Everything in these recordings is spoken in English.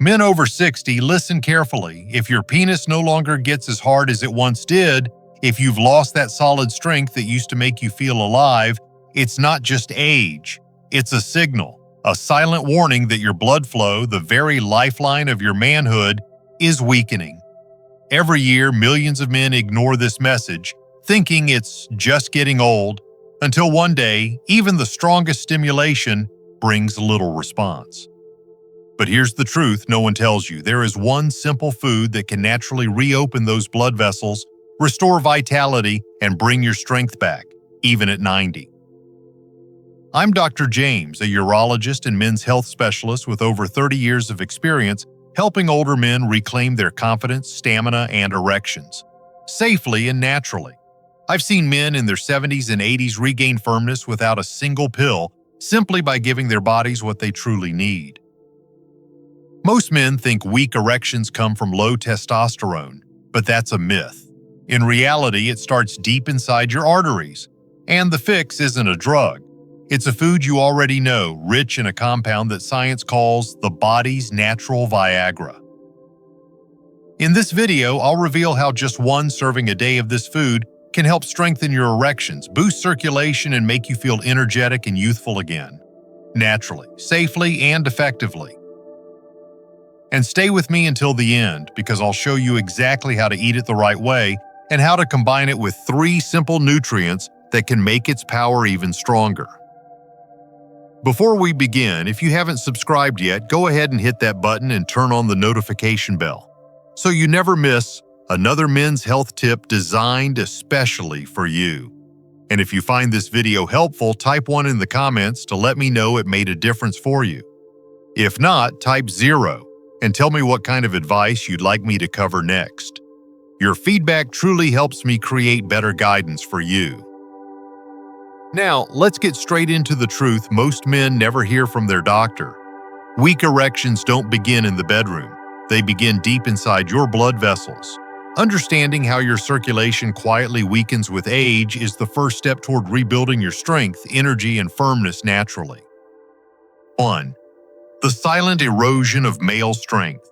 Men over 60, listen carefully. If your penis no longer gets as hard as it once did, if you've lost that solid strength that used to make you feel alive, it's not just age. It's a signal, a silent warning that your blood flow, the very lifeline of your manhood, is weakening. Every year, millions of men ignore this message, thinking it's just getting old, until one day, even the strongest stimulation brings little response. But here's the truth no one tells you. There is one simple food that can naturally reopen those blood vessels, restore vitality, and bring your strength back, even at 90. I'm Dr. James, a urologist and men's health specialist with over 30 years of experience helping older men reclaim their confidence, stamina, and erections, safely and naturally. I've seen men in their 70s and 80s regain firmness without a single pill, simply by giving their bodies what they truly need. Most men think weak erections come from low testosterone, but that's a myth. In reality, it starts deep inside your arteries. And the fix isn't a drug. It's a food you already know, rich in a compound that science calls the body's natural Viagra. In this video, I'll reveal how just one serving a day of this food can help strengthen your erections, boost circulation, and make you feel energetic and youthful again. Naturally, safely, and effectively. And stay with me until the end, because I'll show you exactly how to eat it the right way and how to combine it with 3 simple nutrients that can make its power even stronger. Before we begin, if you haven't subscribed yet, go ahead and hit that button and turn on the notification bell, so you never miss another men's health tip designed especially for you. And if you find this video helpful, type 1 in the comments to let me know it made a difference for you. If not, type 0 and tell me what kind of advice you'd like me to cover next. Your feedback truly helps me create better guidance for you. Now, let's get straight into the truth most men never hear from their doctor. Weak erections don't begin in the bedroom. They begin deep inside your blood vessels. Understanding how your circulation quietly weakens with age is the first step toward rebuilding your strength, energy, and firmness naturally. 1. The silent erosion of male strength.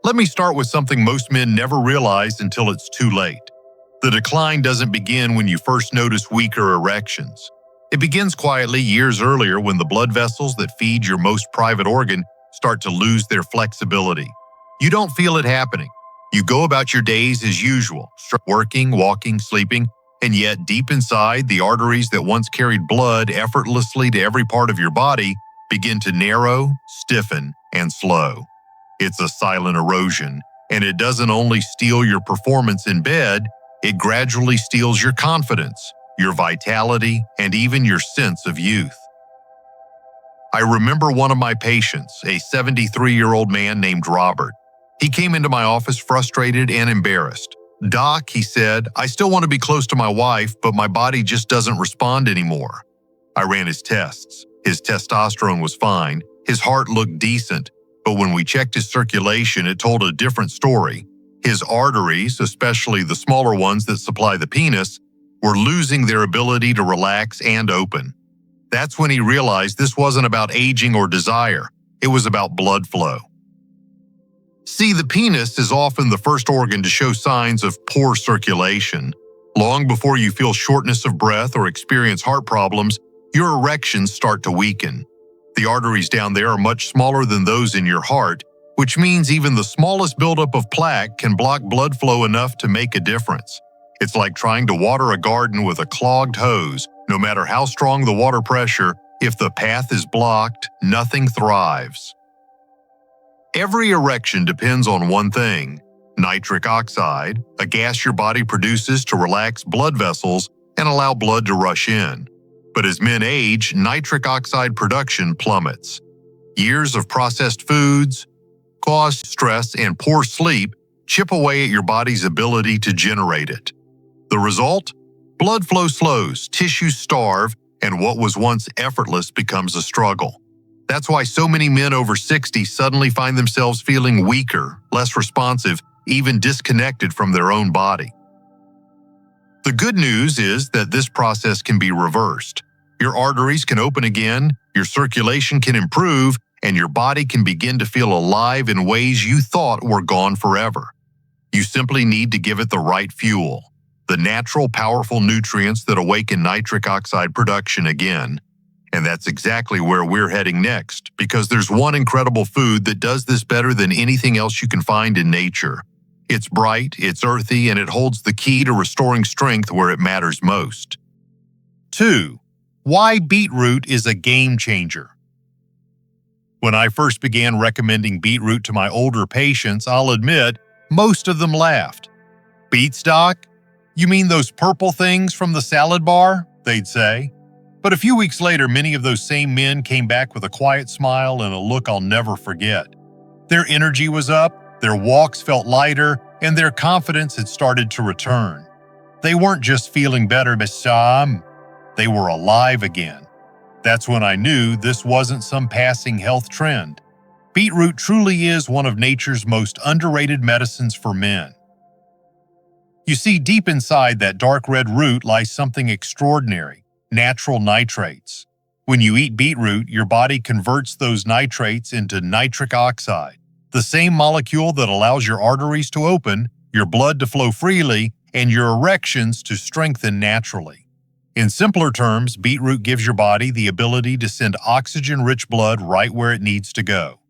Let me start with something most men never realize until it's too late. The decline doesn't begin when you first notice weaker erections. It begins quietly years earlier when the blood vessels that feed your most private organ start to lose their flexibility. You don't feel it happening. You go about your days as usual, working, walking, sleeping, and yet deep inside, the arteries that once carried blood effortlessly to every part of your body begin to narrow, stiffen, and slow. It's a silent erosion, and it doesn't only steal your performance in bed, it gradually steals your confidence, your vitality, and even your sense of youth. I remember one of my patients, a 73-year-old man named Robert. He came into my office frustrated and embarrassed. "Doc," he said, "I still want to be close to my wife, but my body just doesn't respond anymore." I ran his tests. His testosterone was fine, his heart looked decent, but when we checked his circulation, it told a different story. His arteries, especially the smaller ones that supply the penis, were losing their ability to relax and open. That's when he realized this wasn't about aging or desire, it was about blood flow. See, the penis is often the first organ to show signs of poor circulation. Long before you feel shortness of breath or experience heart problems, your erections start to weaken. The arteries down there are much smaller than those in your heart, which means even the smallest buildup of plaque can block blood flow enough to make a difference. It's like trying to water a garden with a clogged hose. No matter how strong the water pressure, if the path is blocked, nothing thrives. Every erection depends on one thing: nitric oxide, a gas your body produces to relax blood vessels and allow blood to rush in. But as men age, nitric oxide production plummets. Years of processed foods, caused stress, and poor sleep chip away at your body's ability to generate it. The result? Blood flow slows, tissues starve, and what was once effortless becomes a struggle. That's why so many men over 60 suddenly find themselves feeling weaker, less responsive, even disconnected from their own body. The good news is that this process can be reversed. Your arteries can open again, your circulation can improve, and your body can begin to feel alive in ways you thought were gone forever. You simply need to give it the right fuel, the natural, powerful nutrients that awaken nitric oxide production again. And that's exactly where we're heading next, because there's one incredible food that does this better than anything else you can find in nature. It's bright, it's earthy, and it holds the key to restoring strength where it matters most. 2. Why beetroot is a game changer. When I first began recommending beetroot to my older patients, I'll admit, most of them laughed. "Beet stock? You mean those purple things from the salad bar?" they'd say. But a few weeks later, many of those same men came back with a quiet smile and a look I'll never forget. Their energy was up, their walks felt lighter, and their confidence had started to return. They weren't just feeling better, Bassam. They were alive again. That's when I knew this wasn't some passing health trend. Beetroot truly is one of nature's most underrated medicines for men. You see, deep inside that dark red root lies something extraordinary: natural nitrates. When you eat beetroot, your body converts those nitrates into nitric oxide, the same molecule that allows your arteries to open, your blood to flow freely, and your erections to strengthen naturally. In simpler terms, beetroot gives your body the ability to send oxygen-rich blood right where it needs to go: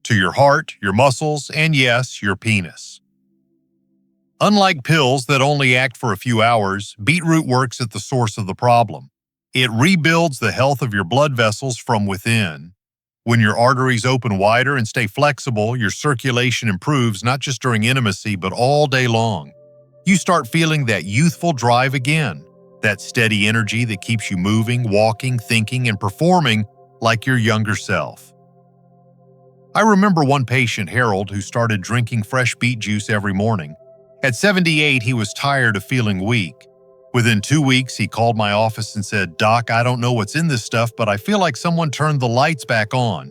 to your heart, your muscles, and yes, your penis. Unlike pills that only act for a few hours, beetroot works at the source of the problem. It rebuilds the health of your blood vessels from within. When your arteries open wider and stay flexible, your circulation improves not just during intimacy, but all day long. You start feeling that youthful drive again, that steady energy that keeps you moving, walking, thinking, and performing like your younger self. I remember one patient, Harold, who started drinking fresh beet juice every morning. At 78, he was tired of feeling weak. Within 2 weeks, he called my office and said, "Doc, I don't know what's in this stuff, but I feel like someone turned the lights back on."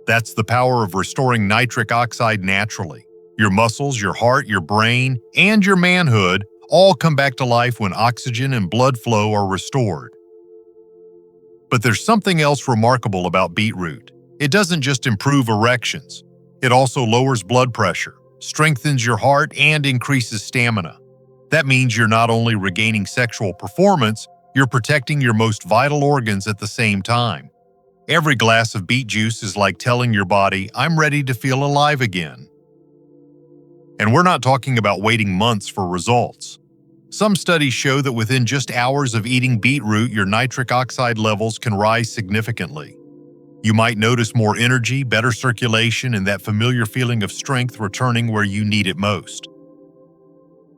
That's the power of restoring nitric oxide naturally. Your muscles, your heart, your brain, and your manhood all come back to life when oxygen and blood flow are restored. But there's something else remarkable about beetroot. It doesn't just improve erections. It also lowers blood pressure, strengthens your heart, and increases stamina. That means you're not only regaining sexual performance, you're protecting your most vital organs at the same time. Every glass of beet juice is like telling your body, "I'm ready to feel alive again." And we're not talking about waiting months for results. Some studies show that within just hours of eating beetroot, your nitric oxide levels can rise significantly. You might notice more energy, better circulation, and that familiar feeling of strength returning where you need it most.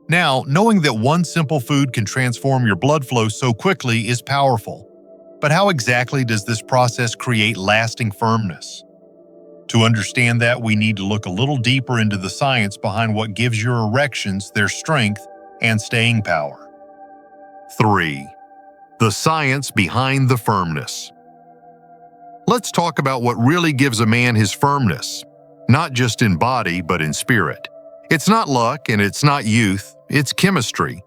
Now, knowing that one simple food can transform your blood flow so quickly is powerful. But how exactly does this process create lasting firmness? To understand that, we need to look a little deeper into the science behind what gives your erections their strength and staying power. 3. The science behind the firmness. Let's talk about what really gives a man his firmness, not just in body, but in spirit. It's not luck and it's not youth, it's chemistry.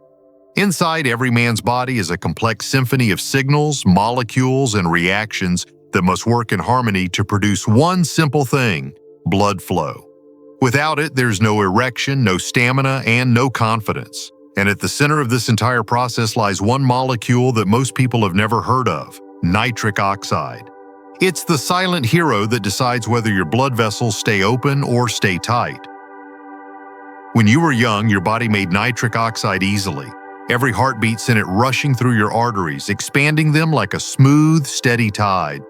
Inside every man's body is a complex symphony of signals, molecules, and reactions that must work in harmony to produce one simple thing: blood flow. Without it, there's no erection, no stamina, and no confidence. And at the center of this entire process lies one molecule that most people have never heard of: nitric oxide. It's the silent hero that decides whether your blood vessels stay open or stay tight. When you were young, your body made nitric oxide easily. Every heartbeat sent it rushing through your arteries, expanding them like a smooth, steady tide.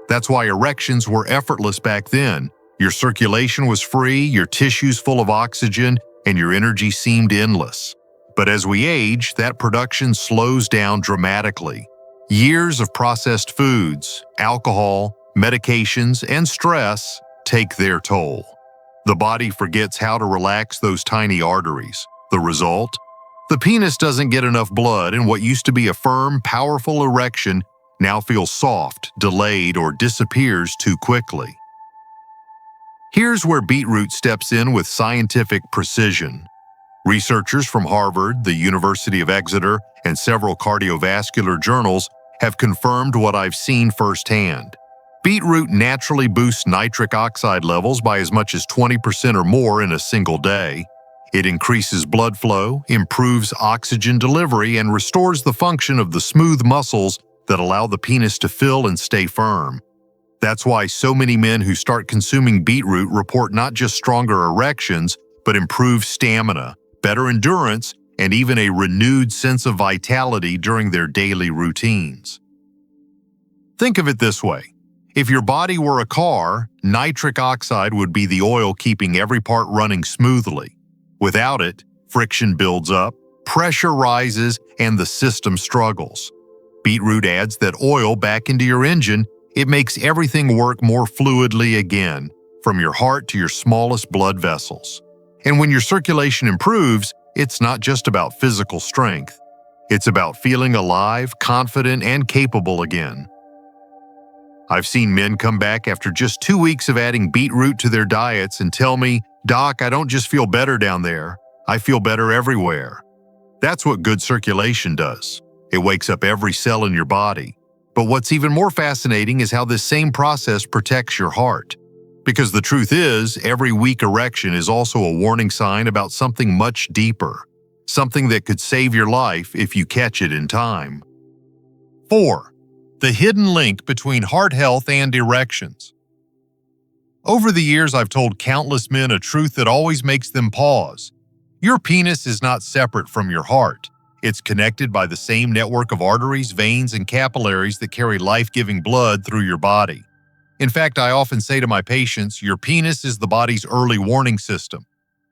That's why erections were effortless back then. Your circulation was free, your tissues full of oxygen, and your energy seemed endless. But as we age, that production slows down dramatically. Years of processed foods, alcohol, medications, and stress take their toll. The body forgets how to relax those tiny arteries. The result? The penis doesn't get enough blood, and what used to be a firm, powerful erection now feels soft, delayed, or disappears too quickly. Here's where beetroot steps in with scientific precision. Researchers from Harvard, the University of Exeter, and several cardiovascular journals have confirmed what I've seen firsthand. Beetroot naturally boosts nitric oxide levels by as much as 20% or more in a single day. It increases blood flow, improves oxygen delivery, and restores the function of the smooth muscles that allow the penis to fill and stay firm. That's why so many men who start consuming beetroot report not just stronger erections, but improved stamina, better endurance, and even a renewed sense of vitality during their daily routines. Think of it this way. If your body were a car, nitric oxide would be the oil keeping every part running smoothly. Without it, friction builds up, pressure rises, and the system struggles. Beetroot adds that oil back into your engine. It makes everything work more fluidly again, from your heart to your smallest blood vessels. And when your circulation improves, it's not just about physical strength. It's about feeling alive, confident, and capable again. I've seen men come back after just 2 weeks of adding beetroot to their diets and tell me, "Doc, I don't just feel better down there, I feel better everywhere." That's what good circulation does. It wakes up every cell in your body. But what's even more fascinating is how this same process protects your heart. Because the truth is, every weak erection is also a warning sign about something much deeper, something that could save your life if you catch it in time. 4. The hidden link between heart health and erections. Over the years, I've told countless men a truth that always makes them pause. Your penis is not separate from your heart. It's connected by the same network of arteries, veins, and capillaries that carry life-giving blood through your body. In fact, I often say to my patients, your penis is the body's early warning system.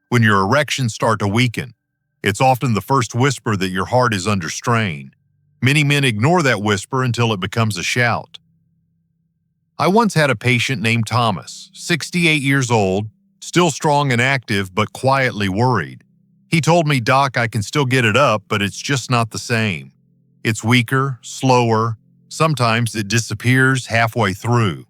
When your erections start to weaken, it's often the first whisper that your heart is under strain. Many men ignore that whisper until it becomes a shout. I once had a patient named Thomas, 68 years old, still strong and active, but quietly worried. He told me, "Doc, I can still get it up, but it's just not the same. It's weaker, slower, sometimes it disappears halfway through."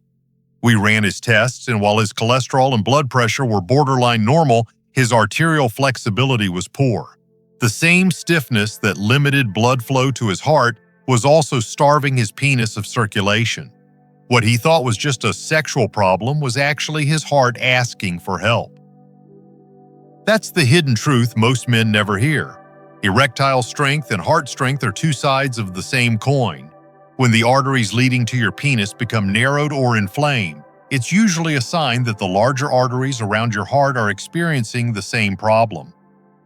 We ran his tests, and while his cholesterol and blood pressure were borderline normal, his arterial flexibility was poor. The same stiffness that limited blood flow to his heart was also starving his penis of circulation. What he thought was just a sexual problem was actually his heart asking for help. That's the hidden truth most men never hear. Erectile strength and heart strength are two sides of the same coin. When the arteries leading to your penis become narrowed or inflamed, it's usually a sign that the larger arteries around your heart are experiencing the same problem.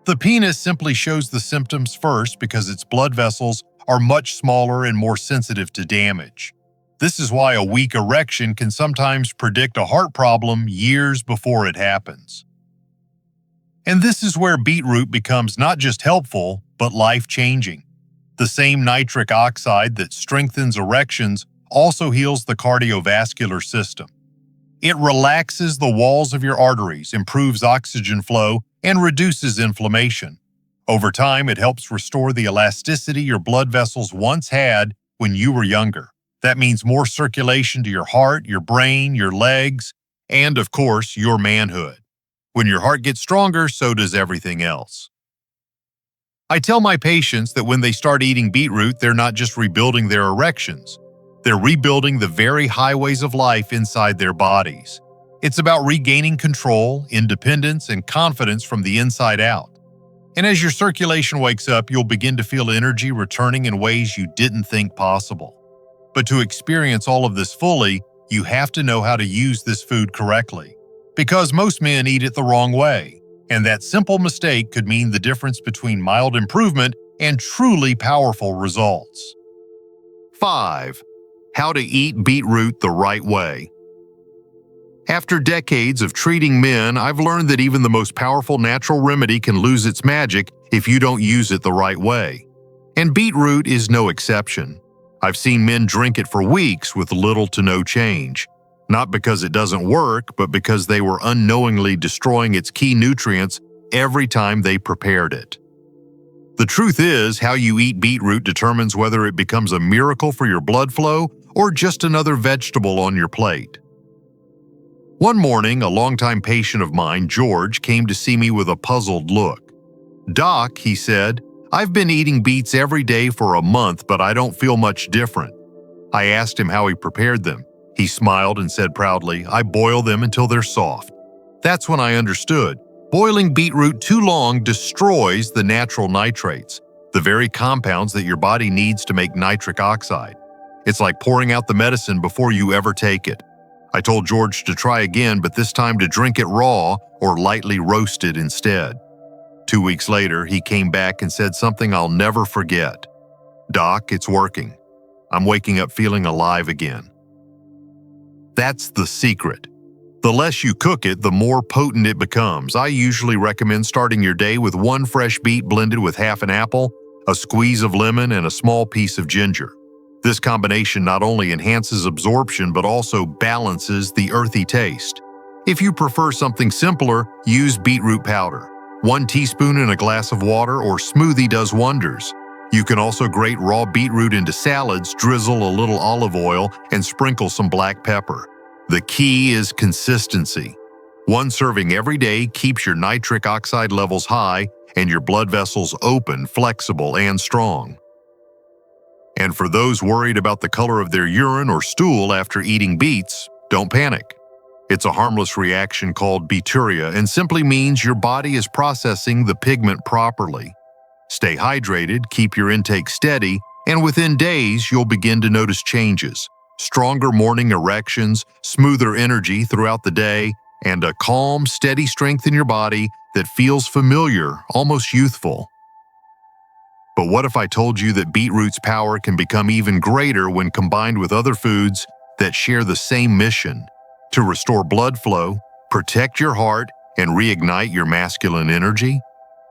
The penis simply shows the symptoms first because its blood vessels are much smaller and more sensitive to damage. This is why a weak erection can sometimes predict a heart problem years before it happens. And this is where beetroot becomes not just helpful, but life-changing. The same nitric oxide that strengthens erections also heals the cardiovascular system. It relaxes the walls of your arteries, improves oxygen flow, and reduces inflammation. Over time, it helps restore the elasticity your blood vessels once had when you were younger. That means more circulation to your heart, your brain, your legs, and, of course, your manhood. When your heart gets stronger, so does everything else. I tell my patients that when they start eating beetroot, they're not just rebuilding their erections. They're rebuilding the very highways of life inside their bodies. It's about regaining control, independence, and confidence from the inside out. And as your circulation wakes up, you'll begin to feel energy returning in ways you didn't think possible. But to experience all of this fully, you have to know how to use this food correctly. Because most men eat it the wrong way, and that simple mistake could mean the difference between mild improvement and truly powerful results. 5. How to eat beetroot the right way. After decades of treating men, I've learned that even the most powerful natural remedy can lose its magic if you don't use it the right way. And beetroot is no exception. I've seen men drink it for weeks with little to no change. Not because it doesn't work, but because they were unknowingly destroying its key nutrients every time they prepared it. The truth is, how you eat beetroot determines whether it becomes a miracle for your blood flow or just another vegetable on your plate. One morning, a longtime patient of mine, George, came to see me with a puzzled look. "Doc," he said, "I've been eating beets every day for a month, but I don't feel much different." I asked him how he prepared them. He smiled and said proudly, "I boil them until they're soft." That's when I understood. Boiling beetroot too long destroys the natural nitrates, the very compounds that your body needs to make nitric oxide. It's like pouring out the medicine before you ever take it. I told George to try again, but this time to drink it raw or lightly roasted instead. 2 weeks later, he came back and said something I'll never forget. "Doc, it's working. I'm waking up feeling alive again." That's the secret. The less you cook it, the more potent it becomes. I usually recommend starting your day with 1 fresh beet blended with half an apple, a squeeze of lemon, and a small piece of ginger. This combination not only enhances absorption but also balances the earthy taste. If you prefer something simpler, use beetroot powder. 1 teaspoon in a glass of water or smoothie does wonders. You can also grate raw beetroot into salads, drizzle a little olive oil, and sprinkle some black pepper. The key is consistency. 1 serving every day keeps your nitric oxide levels high and your blood vessels open, flexible, and strong. And for those worried about the color of their urine or stool after eating beets, don't panic. It's a harmless reaction called beeturia and simply means your body is processing the pigment properly. Stay hydrated, keep your intake steady, and within days you'll begin to notice changes. Stronger morning erections, smoother energy throughout the day, and a calm, steady strength in your body that feels familiar, almost youthful. But what if I told you that beetroot's power can become even greater when combined with other foods that share the same mission: to restore blood flow, protect your heart, and reignite your masculine energy?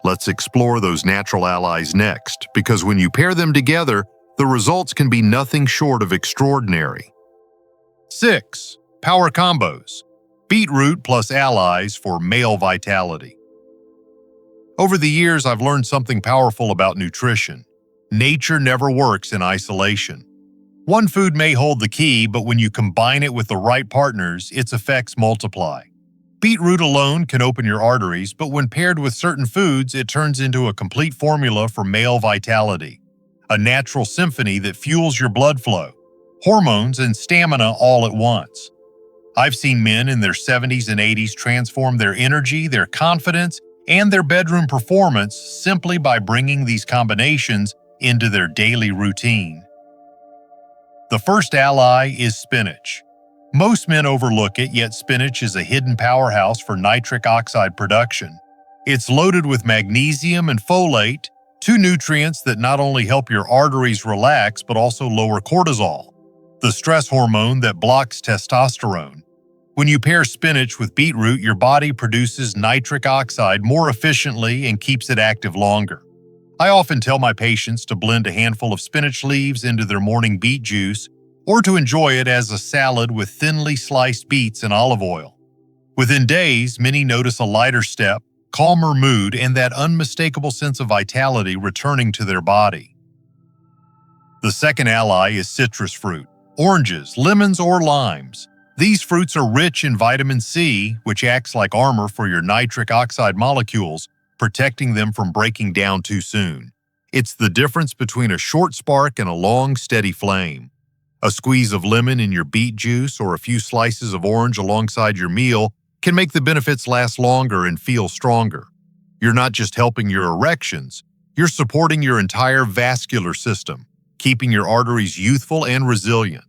Let's explore those natural allies next, because when you pair them together, the results can be nothing short of extraordinary. 6. Power combos. Beetroot plus allies for male vitality. Over the years, I've learned something powerful about nutrition. Nature never works in isolation. One food may hold the key, but when you combine it with the right partners, its effects multiply. Beetroot alone can open your arteries, but when paired with certain foods, it turns into a complete formula for male vitality. A natural symphony that fuels your blood flow, hormones, and stamina all at once. I've seen men in their 70s and 80s transform their energy, their confidence, and their bedroom performance simply by bringing these combinations into their daily routine. The first ally is spinach. Most men overlook it, yet spinach is a hidden powerhouse for nitric oxide production. It's loaded with magnesium and folate, 2 nutrients that not only help your arteries relax but also lower cortisol, the stress hormone that blocks testosterone. When you pair spinach with beetroot, your body produces nitric oxide more efficiently and keeps it active longer. I often tell my patients to blend a handful of spinach leaves into their morning beet juice or to enjoy it as a salad with thinly sliced beets and olive oil. Within days, many notice a lighter step, calmer mood, and that unmistakable sense of vitality returning to their body. The second ally is citrus fruit, oranges, lemons, or limes. These fruits are rich in vitamin C, which acts like armor for your nitric oxide molecules, protecting them from breaking down too soon. It's the difference between a short spark and a long, steady flame. A squeeze of lemon in your beet juice or a few slices of orange alongside your meal can make the benefits last longer and feel stronger. You're not just helping your erections, you're supporting your entire vascular system, keeping your arteries youthful and resilient.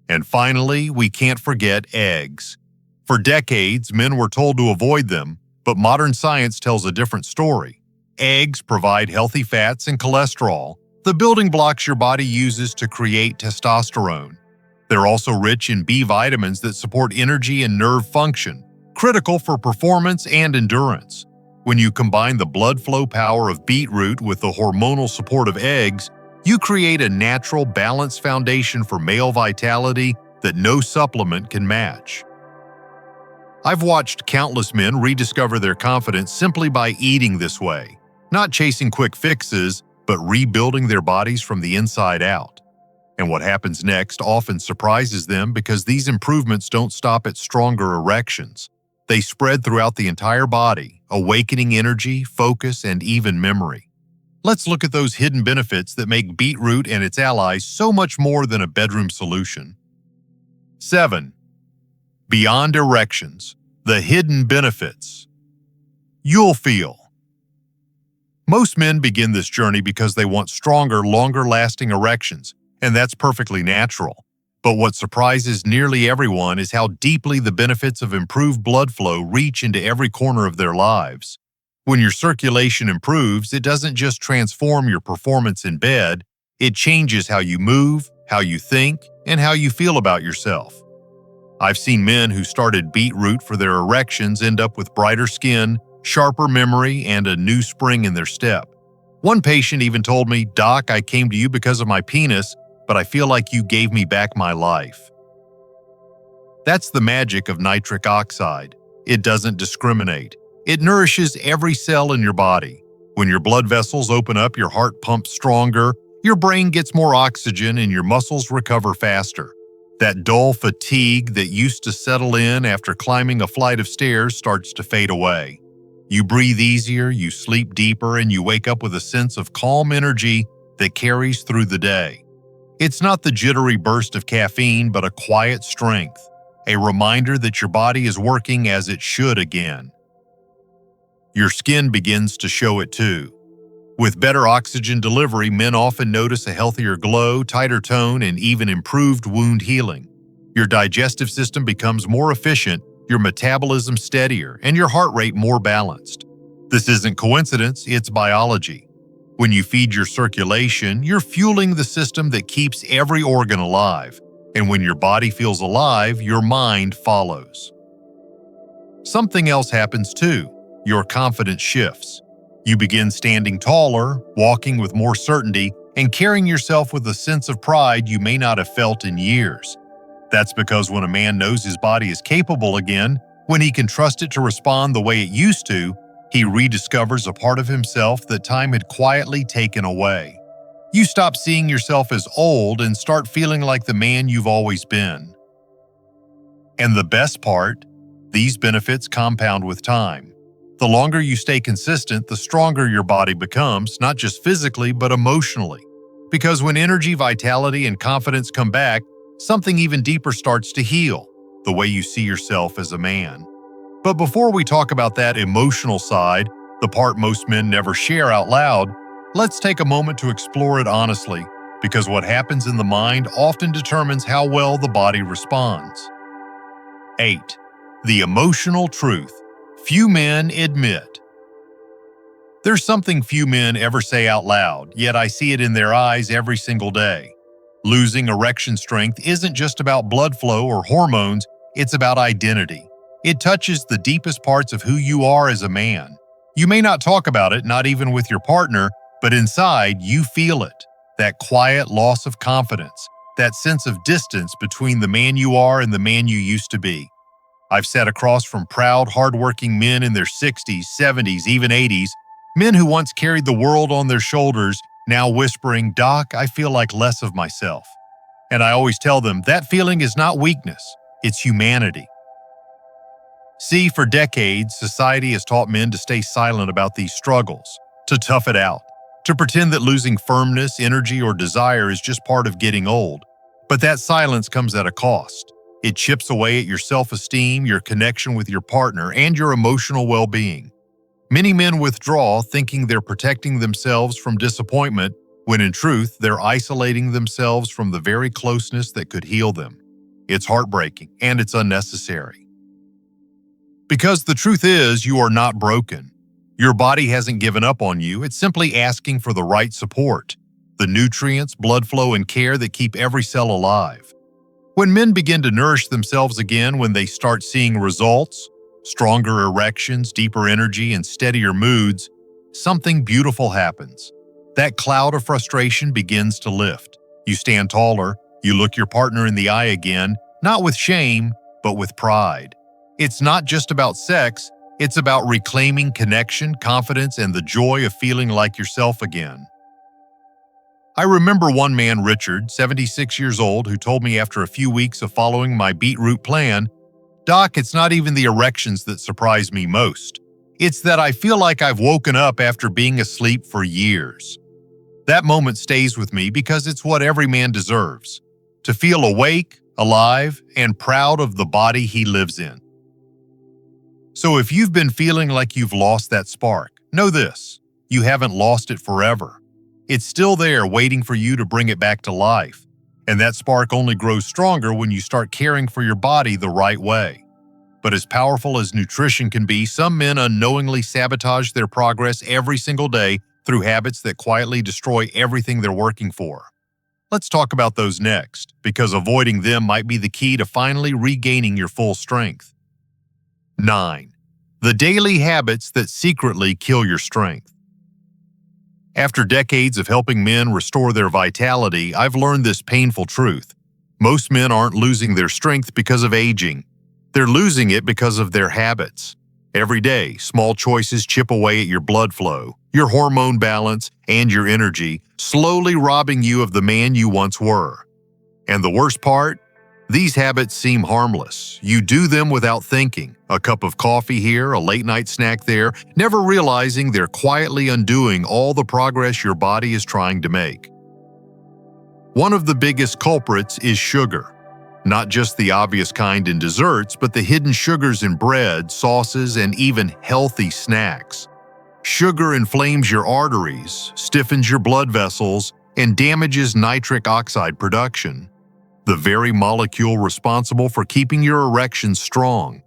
And finally, we can't forget eggs. For decades, men were told to avoid them, but modern science tells a different story. Eggs provide healthy fats and cholesterol, the building blocks your body uses to create testosterone. They're also rich in B vitamins that support energy and nerve function, critical for performance and endurance. When you combine the blood flow power of beetroot with the hormonal support of eggs, you create a natural, balanced foundation for male vitality that no supplement can match. I've watched countless men rediscover their confidence simply by eating this way, not chasing quick fixes, but rebuilding their bodies from the inside out. And what happens next often surprises them because these improvements don't stop at stronger erections. They spread throughout the entire body, awakening energy, focus, and even memory. Let's look at those hidden benefits that make beetroot and its allies so much more than a bedroom solution. 7. Beyond erections, the hidden benefits. You'll feel. Most men begin this journey because they want stronger, longer-lasting erections, and that's perfectly natural. But what surprises nearly everyone is how deeply the benefits of improved blood flow reach into every corner of their lives. When your circulation improves, it doesn't just transform your performance in bed, it changes how you move, how you think, and how you feel about yourself. I've seen men who started Beetroot for their erections end up with brighter skin, sharper memory, and a new spring in their step. One patient even told me, "Doc, I came to you because of my penis, but I feel like you gave me back my life." That's the magic of nitric oxide. It doesn't discriminate. It nourishes every cell in your body. When your blood vessels open up, your heart pumps stronger, your brain gets more oxygen, and your muscles recover faster. That dull fatigue that used to settle in after climbing a flight of stairs starts to fade away. You breathe easier, you sleep deeper, and you wake up with a sense of calm energy that carries through the day. It's not the jittery burst of caffeine, but a quiet strength, a reminder that your body is working as it should again. Your skin begins to show it too. With better oxygen delivery, men often notice a healthier glow, tighter tone, and even improved wound healing. Your digestive system becomes more efficient, your metabolism steadier, and your heart rate more balanced. This isn't coincidence, it's biology. When you feed your circulation, you're fueling the system that keeps every organ alive. And when your body feels alive, your mind follows. Something else happens too. Your confidence shifts. You begin standing taller, walking with more certainty, and carrying yourself with a sense of pride you may not have felt in years. That's because when a man knows his body is capable again, when he can trust it to respond the way it used to, he rediscovers a part of himself that time had quietly taken away. You stop seeing yourself as old and start feeling like the man you've always been. And the best part, these benefits compound with time. The longer you stay consistent, the stronger your body becomes, not just physically, but emotionally. Because when energy, vitality, and confidence come back, something even deeper starts to heal, the way you see yourself as a man. But before we talk about that emotional side, the part most men never share out loud, let's take a moment to explore it honestly, because what happens in the mind often determines how well the body responds. 8. The emotional truth few men admit. There's something few men ever say out loud, yet I see it in their eyes every single day. Losing erection strength isn't just about blood flow or hormones, it's about identity. It touches the deepest parts of who you are as a man. You may not talk about it, not even with your partner, but inside you feel it. That quiet loss of confidence, that sense of distance between the man you are and the man you used to be. I've sat across from proud, hardworking men in their 60s, 70s, even 80s, men who once carried the world on their shoulders, now whispering, "Doc, I feel like less of myself." And I always tell them, that feeling is not weakness, it's humanity. See, for decades, society has taught men to stay silent about these struggles, to tough it out, to pretend that losing firmness, energy, or desire is just part of getting old. But that silence comes at a cost. It chips away at your self-esteem, your connection with your partner, and your emotional well-being. Many men withdraw, thinking they're protecting themselves from disappointment, when in truth, they're isolating themselves from the very closeness that could heal them. It's heartbreaking, and it's unnecessary. Because the truth is, you are not broken. Your body hasn't given up on you, it's simply asking for the right support, the nutrients, blood flow, and care that keep every cell alive. When men begin to nourish themselves again, when they start seeing results, stronger erections, deeper energy, and steadier moods, something beautiful happens. That cloud of frustration begins to lift. You stand taller, you look your partner in the eye again, not with shame, but with pride. It's not just about sex, it's about reclaiming connection, confidence, and the joy of feeling like yourself again. I remember one man, Richard, 76 years old, who told me after a few weeks of following my Beetroot plan, "Doc, it's not even the erections that surprise me most. It's that I feel like I've woken up after being asleep for years." That moment stays with me because it's what every man deserves. to feel awake, alive, and proud of the body he lives in. So if you've been feeling like you've lost that spark, know this: you haven't lost it forever. It's still there waiting for you to bring it back to life. And that spark only grows stronger when you start caring for your body the right way. But as powerful as nutrition can be, some men unknowingly sabotage their progress every single day through habits that quietly destroy everything they're working for. Let's talk about those next, because avoiding them might be the key to finally regaining your full strength. 9. The daily habits that secretly kill your strength. After decades of helping men restore their vitality, I've learned this painful truth. Most men aren't losing their strength because of aging. They're losing it because of their habits. Every day, small choices chip away at your blood flow, your hormone balance, and your energy, slowly robbing you of the man you once were. And the worst part? These habits seem harmless. You do them without thinking. A cup of coffee here, a late-night snack there, never realizing they're quietly undoing all the progress your body is trying to make. One of the biggest culprits is sugar. Not just the obvious kind in desserts, but the hidden sugars in bread, sauces, and even healthy snacks. Sugar inflames your arteries, stiffens your blood vessels, and damages nitric oxide production, the very molecule responsible for keeping your erections strong.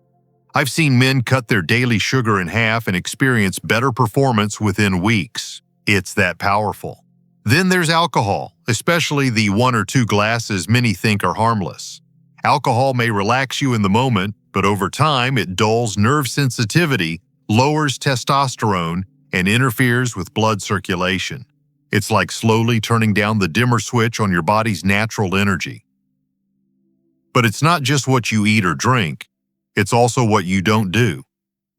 I've seen men cut their daily sugar in half and experience better performance within weeks. It's that powerful. Then there's alcohol, especially the 1 or 2 glasses many think are harmless. Alcohol may relax you in the moment, but over time it dulls nerve sensitivity, lowers testosterone, and interferes with blood circulation. It's like slowly turning down the dimmer switch on your body's natural energy. But it's not just what you eat or drink, it's also what you don't do.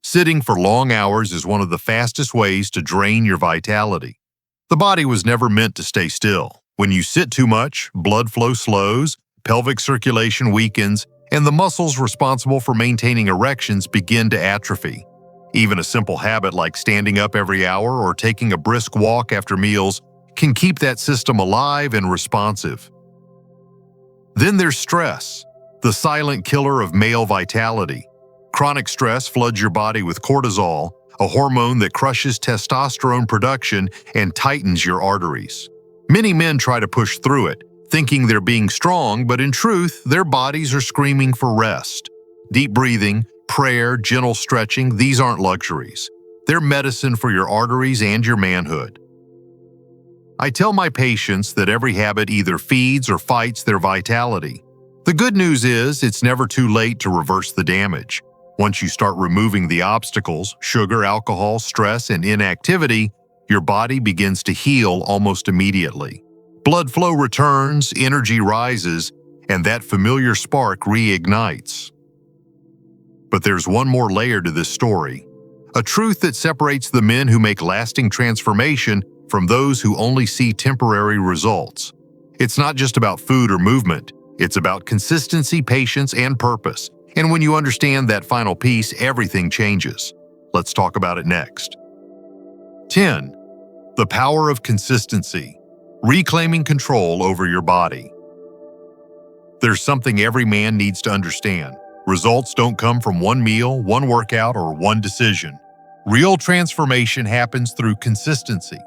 Sitting for long hours is one of the fastest ways to drain your vitality. The body was never meant to stay still. When you sit too much, blood flow slows, pelvic circulation weakens, and the muscles responsible for maintaining erections begin to atrophy. Even a simple habit like standing up every hour or taking a brisk walk after meals can keep that system alive and responsive. Then there's stress, the silent killer of male vitality. Chronic stress floods your body with cortisol, a hormone that crushes testosterone production and tightens your arteries. Many men try to push through it, thinking they're being strong, but in truth, their bodies are screaming for rest. Deep breathing, prayer, gentle stretching, these aren't luxuries. They're medicine for your arteries and your manhood. I tell my patients that every habit either feeds or fights their vitality. The good news is it's never too late to reverse the damage. Once you start removing the obstacles, sugar, alcohol, stress, and inactivity, your body begins to heal almost immediately. Blood flow returns, energy rises, and that familiar spark reignites. But there's one more layer to this story, a truth that separates the men who make lasting transformation from those who only see temporary results. It's not just about food or movement, it's about consistency, patience, and purpose. And when you understand that final piece, everything changes. Let's talk about it next. 10. The power of consistency. Reclaiming control over your body. There's something every man needs to understand. Results don't come from one meal, one workout, or one decision. Real transformation happens through consistency.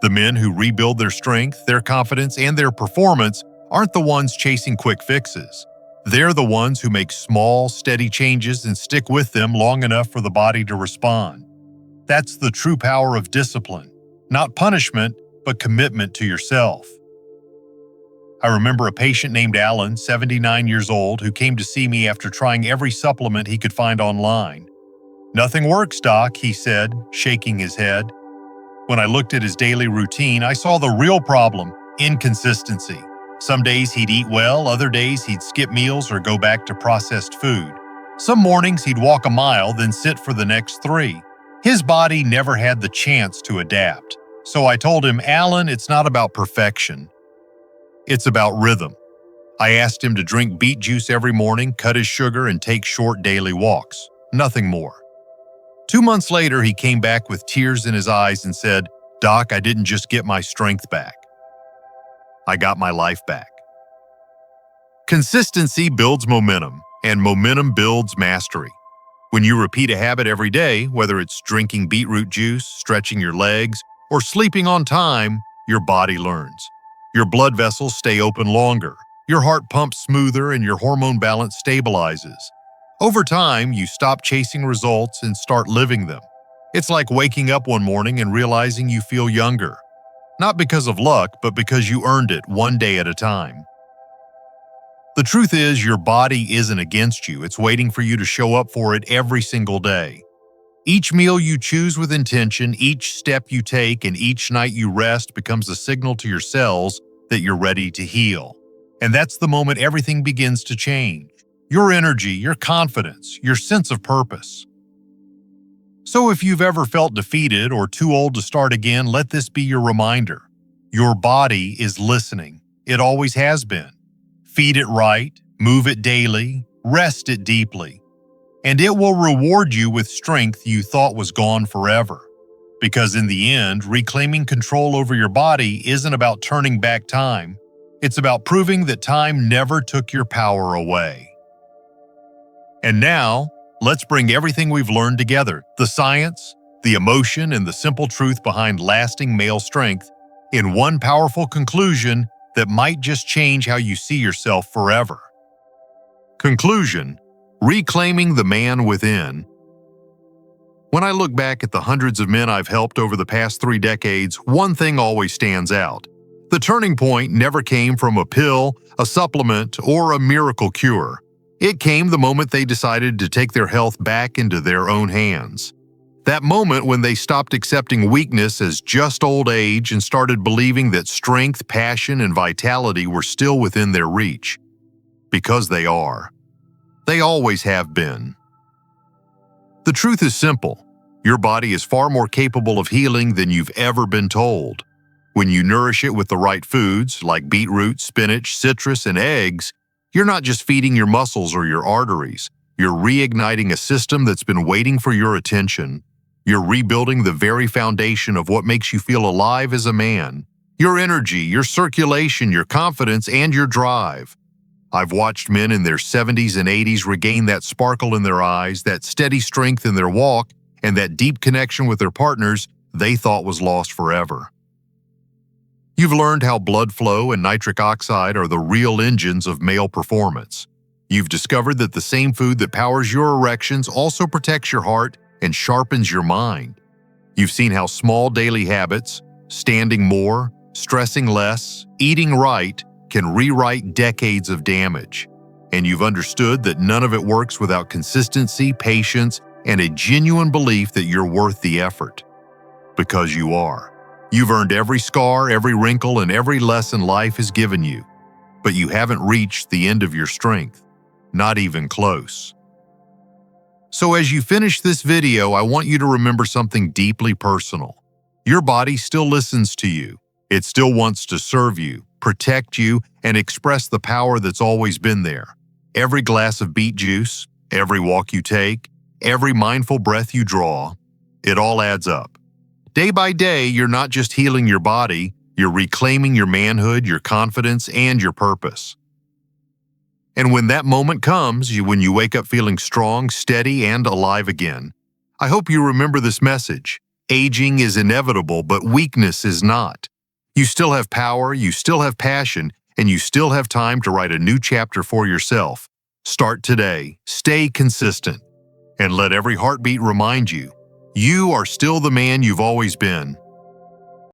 The men who rebuild their strength, their confidence, and their performance aren't the ones chasing quick fixes. They're the ones who make small, steady changes and stick with them long enough for the body to respond. That's the true power of discipline. Not punishment, but commitment to yourself. I remember a patient named Alan, 79 years old, who came to see me after trying every supplement he could find online. "Nothing works, Doc," he said, shaking his head. When I looked at his daily routine, I saw the real problem: inconsistency. Some days he'd eat well, other days he'd skip meals or go back to processed food. Some mornings he'd walk a mile, then sit for the next 3. His body never had the chance to adapt. So I told him, "Alan, it's not about perfection. It's about rhythm." I asked him to drink beet juice every morning, cut his sugar, and take short daily walks. Nothing more. 2 months later, he came back with tears in his eyes and said, "Doc, I didn't just get my strength back. I got my life back." Consistency builds momentum, and momentum builds mastery. When you repeat a habit every day, whether it's drinking beetroot juice, stretching your legs, or sleeping on time, your body learns. Your blood vessels stay open longer, your heart pumps smoother, and your hormone balance stabilizes. Over time, you stop chasing results and start living them. It's like waking up one morning and realizing you feel younger. Not because of luck, but because you earned it one day at a time. The truth is, your body isn't against you. It's waiting for you to show up for it every single day. Each meal you choose with intention, each step you take, and each night you rest becomes a signal to your cells that you're ready to heal. And that's the moment everything begins to change. Your energy, your confidence, your sense of purpose. So if you've ever felt defeated or too old to start again, let this be your reminder. Your body is listening. It always has been. Feed it right, move it daily, rest it deeply, and it will reward you with strength you thought was gone forever. Because in the end, reclaiming control over your body isn't about turning back time. It's about proving that time never took your power away. And now, let's bring everything we've learned together, the science, the emotion, and the simple truth behind lasting male strength, in one powerful conclusion that might just change how you see yourself forever. Conclusion: reclaiming the man within. When I look back at the hundreds of men I've helped over the past 3 decades, one thing always stands out. The turning point never came from a pill, a supplement, or a miracle cure. It came the moment they decided to take their health back into their own hands. That moment when they stopped accepting weakness as just old age and started believing that strength, passion, and vitality were still within their reach. Because they are. They always have been. The truth is simple. Your body is far more capable of healing than you've ever been told. When you nourish it with the right foods, like beetroot, spinach, citrus, and eggs, you're not just feeding your muscles or your arteries. You're reigniting a system that's been waiting for your attention. You're rebuilding the very foundation of what makes you feel alive as a man. Your energy, your circulation, your confidence, and your drive. I've watched men in their 70s and 80s regain that sparkle in their eyes, that steady strength in their walk, and that deep connection with their partners they thought was lost forever. You've learned how blood flow and nitric oxide are the real engines of male performance. You've discovered that the same food that powers your erections also protects your heart and sharpens your mind. You've seen how small daily habits, standing more, stressing less, eating right, can rewrite decades of damage. And you've understood that none of it works without consistency, patience, and a genuine belief that you're worth the effort. Because you are. You've earned every scar, every wrinkle, and every lesson life has given you. But you haven't reached the end of your strength. Not even close. So as you finish this video, I want you to remember something deeply personal. Your body still listens to you. It still wants to serve you, protect you, and express the power that's always been there. Every glass of beet juice, every walk you take, every mindful breath you draw, it all adds up. Day by day, you're not just healing your body, you're reclaiming your manhood, your confidence, and your purpose. And when that moment comes, when you wake up feeling strong, steady, and alive again, I hope you remember this message. Aging is inevitable, but weakness is not. You still have power, you still have passion, and you still have time to write a new chapter for yourself. Start today, stay consistent, and let every heartbeat remind you, you are still the man you've always been.